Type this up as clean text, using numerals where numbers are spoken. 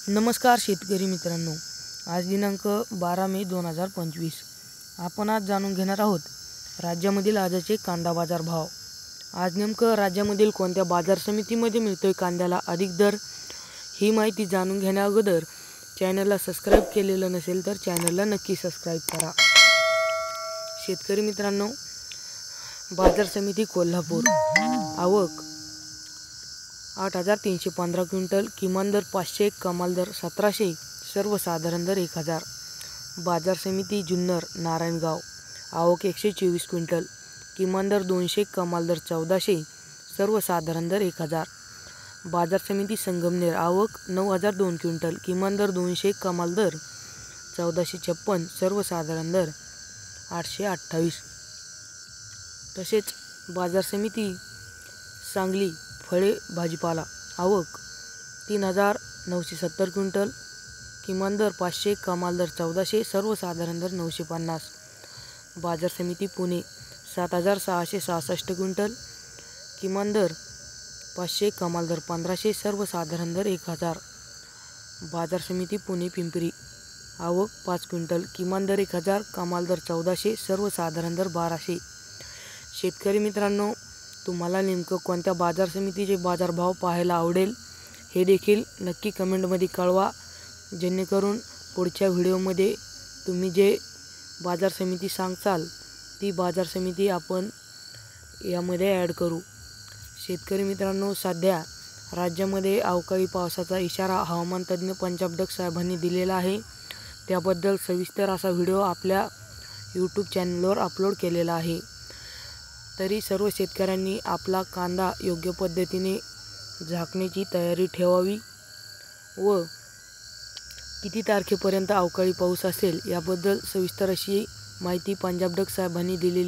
नमस्कार शेतकरी मित्रांनो, आज दिनांक 12 मे 2025 आपण आज जाणून घेणार आहोत राज्यामधील आजचे कांदा बाजार भाव। आज नेमकं राज्यामधील कोणत्या बाजार समितीमध्ये मिळतोय कांद्याला अधिक दर, ही माहिती जाणून घेण्या अगोदर चॅनलला सबस्क्राइब केलेलं नसेल तर चॅनलला नक्की सबस्क्राइब करा। शेतकरी मित्रांनो, बाजार समिती कोल्हापूर आवक 8,315 क्विंटल, किमान दर 500, कमाल दर 1,700, सर्वसाधारण दर 1,000। बाजार समिती जुन्नर नारायणगाव आवक 124 क्विंटल, किमान दर 200, कमाल दर 1,400, सर्वसाधारण दर 1,000। बाजार समिती संगमनेर आवक 9,002 क्विंटल, किमान दर 200, कमाल दर 1,456, सर्वसाधारण दर 828। तसेच बाजार समिती सांगली फळे भाजीपाला आवक 3,970 क्विंटल, किमान दर 500, कमाल दर 1,400, सर्वसाधारण दर 950। बाजार समिती पुणे 7,666 क्विंटल, किमान दर 500, कमाल दर 1,500, सर्वसाधारण दर 1,000। बाजार समिती पुणे पिंपरी आवक 5 क्विंटल, किमान दर 1,000, कमाल दर 1,400, सर्वसाधारण दर 1,200। शेतकरी मित्रांनो, तुम्हाला नेमकं कोणत्या बाजार समितीचे बाजारभाव पाहायला आवडेल हे देखील नक्की कमेंटमध्ये कळवा, जेणेकरून पुढच्या व्हिडिओमध्ये तुम्ही जे बाजार समिती सांगचाल ती बाजार समिती आपण यामध्ये ॲड करू। शेतकरी मित्रांनो, सध्या राज्यामध्ये अवकाळी पावसाचा इशारा हवामान तज्ज्ञ पंजाबडक साहेबांनी दिलेला आहे। त्याबद्दल सविस्तर असा व्हिडिओ आपल्या यूट्यूब चॅनलवर अपलोड केलेला आहे। तरी सर्व शेतकऱ्यांनी आपला कांदा योग्य पद्धतीने झाकण्याची तयारी ठेवावी व किती तारखेपर्यंत अवकाळी पाऊस असेल याबद्दल सविस्तर अशी माहिती पंजाबडक साहेबांनी दिलेली